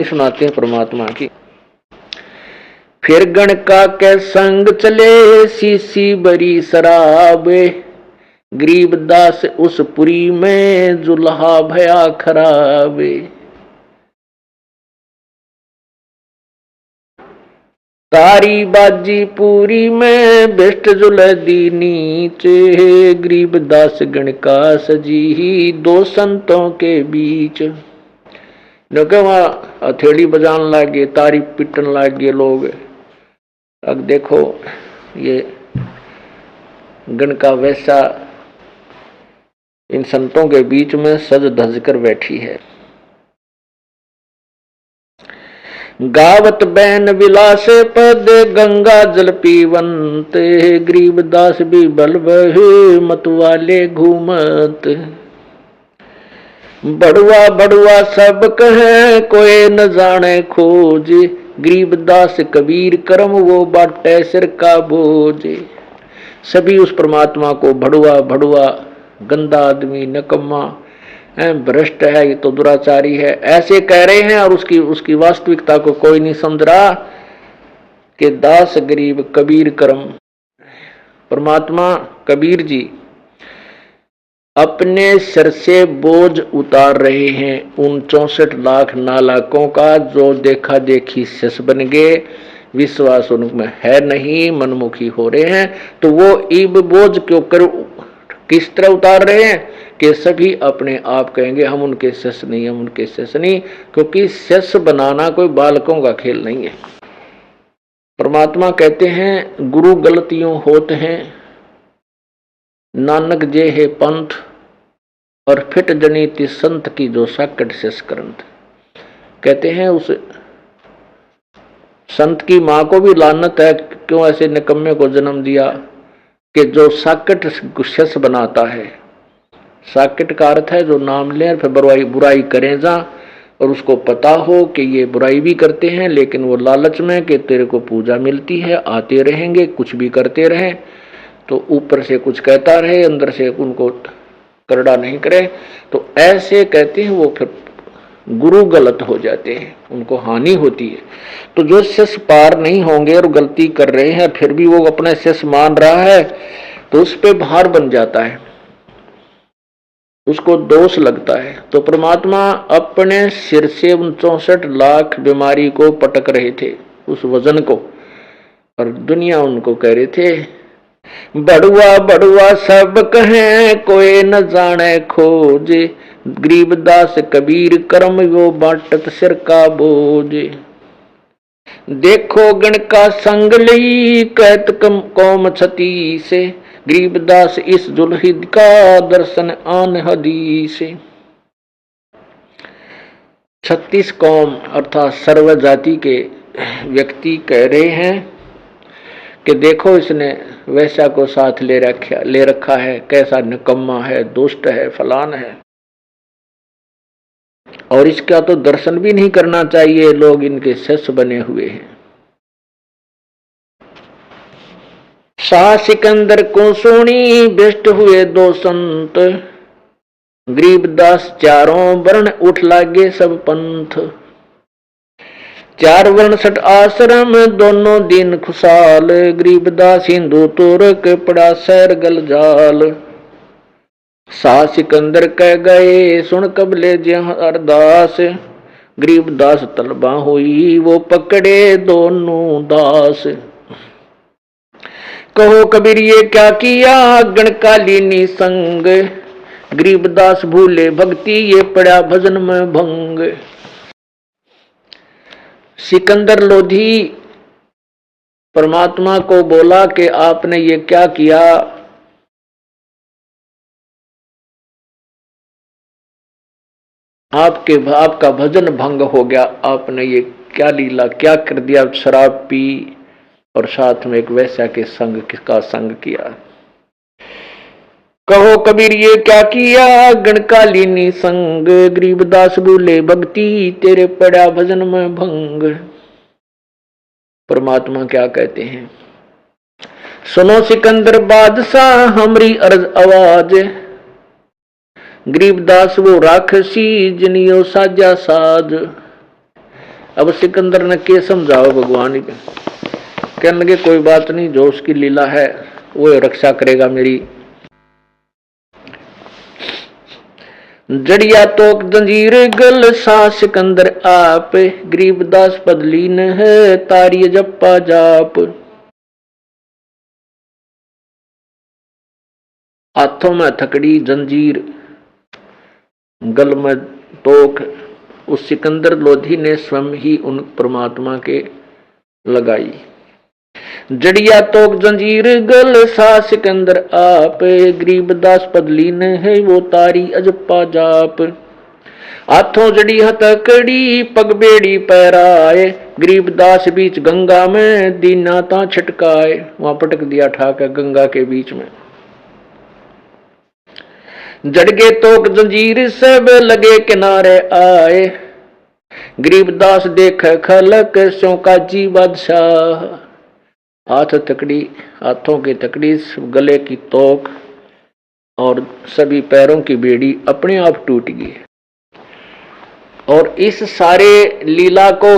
सुनाते हैं परमात्मा की। फिर गणका के संग चले सीसी बरी शराबे, गरीबदास उस पुरी में जुल्हा भया खराबे। तारी बाजी पूरी में बिष्ट जुलदी नीचे, गरीबदास गणका सजी दो संतों के बीच। वहां हथेली बजाने लगे, तारी पिटन लगे लोग। अब देखो ये गणका वैसा इन संतों के बीच में सज धज कर बैठी है। गावत बैन विलास पद गंगा जल पीवंत, गरीबदास भी बल बहे मतवाले घूमत। बड़ुआ बड़ुआ सब कहे कोई न जाने खोज, गरीबदास कबीर करम वो बाटे सिर का बोझ। सभी उस परमात्मा को बड़ुआ बड़ुआ, गंदा आदमी, नकम्मा, भ्रष्ट है, ये तो दुराचारी है, ऐसे कह रहे हैं। और उसकी वास्तविकता को कोई नहीं समझ रहा कि दास गरीब कबीर करम। परमात्मा कबीर जी अपने सिर से बोझ उतार रहे हैं उन 64 लाख नालायकों का, जो देखा देखी शिष्य बन गए, विश्वास उनमें है नहीं, मनमुखी हो रहे हैं। तो वो इब बोझ क्यों कर किस तरह उतार रहे हैं कि सभी अपने आप कहेंगे हम उनके शिष्य नहीं, हम उनके शिष्य नहीं, क्योंकि शिष्य बनाना कोई बालकों का खेल नहीं है। परमात्मा कहते हैं गुरु गलतियों होते हैं, नानक जे है पंथ, और फिट जनीति संत की जो साकट शेष करंत। कहते हैं उस संत की मां को भी लानत है, क्यों ऐसे निकम्मे को जन्म दिया कि जो साकट शेष बनाता है। साकट का अर्थ है जो नाम ले फिर बुराई करें जा, और उसको पता हो कि ये बुराई भी करते हैं, लेकिन वो लालच में कि तेरे को पूजा मिलती है, आते रहेंगे, कुछ भी करते रहें, तो ऊपर से कुछ कहता रहे, अंदर से उनको करड़ा नहीं करे। तो ऐसे कहते हैं वो फिर गुरु गलत हो जाते हैं, उनको हानि होती है। तो जो शिष्य पार नहीं होंगे और गलती कर रहे हैं, फिर भी वो अपने शिष्य मान रहा है, तो उस पे भार बन जाता है, उसको दोष लगता है। तो परमात्मा अपने सिर से उन 64 लाख बीमारी को पटक रहे थे, उस वजन को, और दुनिया उनको कह रहे थे बड़ुआ बड़ुआ सब कहे कोई न जाने खोज, गरीबदास कबीर करम वो बाटत सिर का बोझ। देखो गण का संग लई कहत कौम छती से, गरीबदास इस जुल्हिद का दर्शन आन हदीस। 36 कौम अर्थात सर्व जाति के व्यक्ति कह रहे हैं कि देखो इसने वैसा को साथ ले रखा है, कैसा निकम्मा है, दुष्ट है, फलान है, और इसका तो दर्शन भी नहीं करना चाहिए, लोग इनके शिष्य बने हुए हैं। शाह सिकंदर को सुनी बिष्ट हुए दो संत, गरीबदास चारों वर्ण उठ लागे सब पंथ। 4 वर्ण 6 आश्रम दोनों दिन खुशाल, गरीबदास हिंदू तुर्क पड़ा सैर गल जाल। शाह सिकंदर कह गए सुन कबले जहाँ अरदास, गरीबदास तलबा हुई वो पकड़े दोनों दास। कहो कबीर ये क्या किया गणकालीनी संग, गरीबदास भूले भक्ति ये पड़ा भजन में भंग। सिकंदर लोधी परमात्मा को बोला कि आपने ये क्या किया, आपका भजन भंग हो गया, आपने ये क्या लीला क्या कर दिया, शराब पी और साथ में एक वैश्या के संग का संग किया। कहो कबीर ये क्या किया गणकालीनी संग, गरीबदास भूले भक्ति तेरे पड़ा भजन में भंग। परमात्मा क्या कहते हैं, सुनो सिकंदर बादशाह हमरी अर्ज आवाज, गरीबदास वो राक्षसी जिनियो साजा साज। अब सिकंदर ने के समझाओ भगवान के, कहने लगे कोई बात नहीं, जो उसकी लीला है वो रक्षा करेगा मेरी। जड़िया तोक जंजीर गल सा सिकंदर आप, गरीबदास पदलीन है तारी जप्पा जाप। हाथों में थकड़ी जंजीर, गल में तोक, उस सिकंदर लोधी ने स्वयं ही उन परमात्मा के लगाई। जड़िया तोक जंजीर गल सा सिकंदर आप, गरीबदास पदलीन है वो तारी अजप्पा जाप। हाथों जड़ी हथकड़ी पग बेड़ी पैराए, गरीबदास बीच गंगा में दीना ता छटकाए। वहां पटक दिया ठाकर गंगा के बीच में। जड़गे तोक जंजीर सब लगे किनारे आए, गरीबदास देख खलक स्यों काजी बादशाह। हाथ तकड़ी, हाथों की तकड़ी, गले की तोक और सभी पैरों की बेड़ी अपने आप टूट गई। और इस सारे लीला को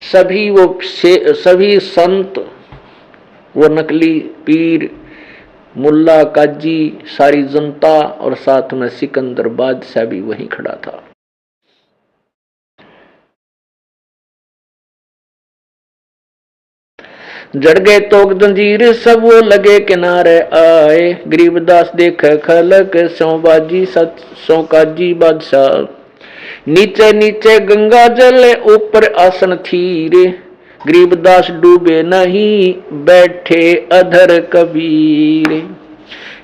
सभी संत, वो नकली पीर, मुल्ला काजी, सारी जनता और साथ में सिकंदर बादशाह भी वहीं खड़ा था। जड़ गए तोक जंजीर सब वो लगे किनारे आए, गरीबदास देख खलक सौबाजी सौकाजी बादशाह। नीचे नीचे गंगा जल ऊपर आसन थीर, गरीबदास डूबे नहीं बैठे अधर कबीर।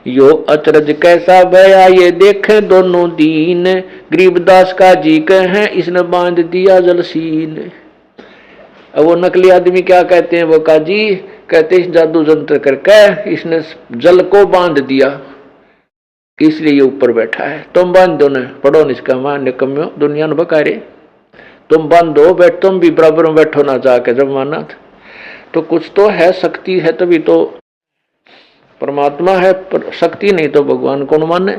यो अचरज कैसा भया ये देखे दोनों दीन, गरीबदास का जी कहे इसने बांध दिया जलसीन। अब वो नकली आदमी क्या कहते हैं, वो काजी कहते इस जादू जंत्र करके इसने जल को बांध दिया, इसलिए ये ऊपर बैठा है। तुम बांध दो न, पढ़ो निष्का मान निकम्यो दुनिया न बकारे, तुम बांधो बैठ, तुम भी बराबर में बैठो ना जाके। जब माना तो कुछ तो है, शक्ति है तभी तो परमात्मा है, पर शक्ति नहीं तो भगवान कौन माने।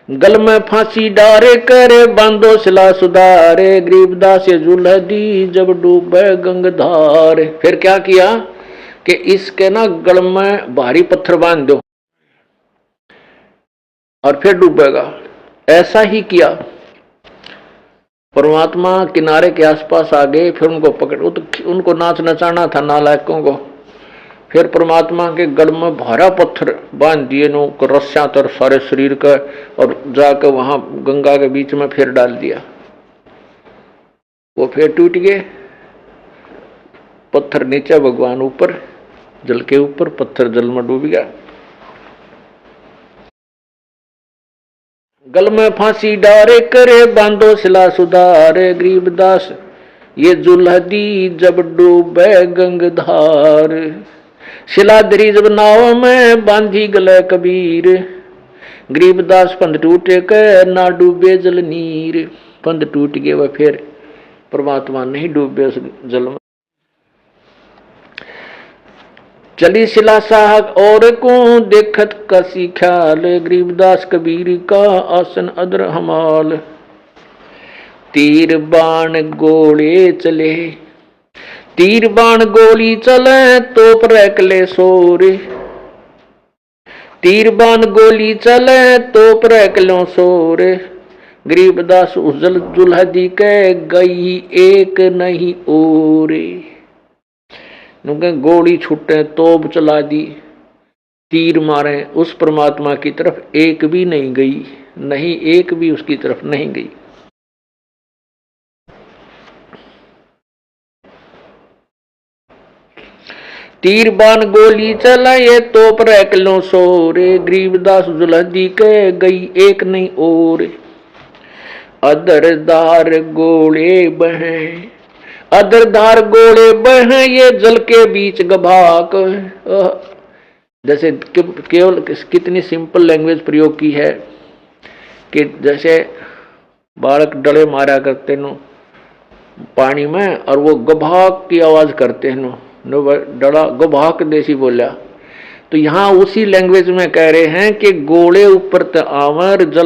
गल में फांसी डारे करे बांधो सिला सुधारे, गरीबदास ये झूल दी जब डूबे गंगधार। फिर क्या किया कि इसके ना गल में भारी पत्थर बांध दो और फिर डूबेगा। ऐसा ही किया। परमात्मा किनारे के आसपास आ गए, फिर उनको पकड़, उनको नाच नचाना था नालायकों को। फिर परमात्मा के गल में भारा पत्थर बांध दिए नो रस्सा तर सारे शरीर का, और जाकर वहां गंगा के बीच में फिर डाल दिया। वो फिर टूट गए, पत्थर नीचे, भगवान ऊपर, जल के ऊपर, पत्थर जल में डूब गया। गल में फांसी डारे करे बांधो सिला सुधारे, गरीबदास ये जुल्हदी जब डूबे गंगधार। शिलाधरी जब नाव में बांधी गले कबीर, गरीबदास पंध टूटे के ना डूबे जल नीर। पंध टूट गए वह, फिर परमात्मा नहीं डूबे उस जल में। चली शिला साहक और को देखत कसी ख्याल, गरीबदास कबीर का आसन अदर हमाल। तीर बाण गोले चले, तीर बाण गोली चले तोप रैकले सोरे, तीर बाण गोली चले तोप रैकलो सोरे। गरीबदास उस जल जुल्हदी के गई एक नहीं ओरे। गोली छूटे, तोप चला दी, तीर मारे, उस परमात्मा की तरफ एक भी नहीं गई, नहीं एक भी उसकी तरफ नहीं गई। तीर बाण गोली चलाए तोप रैकलो सोरे, गरीबदास जुल्हदी के गई एक नहीं और। अदरदार गोले बहे, अदरदार गोले बहे ये जल के बीच गभाक। जैसे केवल कितनी सिंपल लैंग्वेज प्रयोग की है कि जैसे बालक डले मारा करते नो पानी में, और वो गभाक की आवाज करते हैं नो डला गभाक देसी बोलिया। तो यहां उसी लैंग्वेज में कह रहे हैं कि गोले ऊपर त आवर जल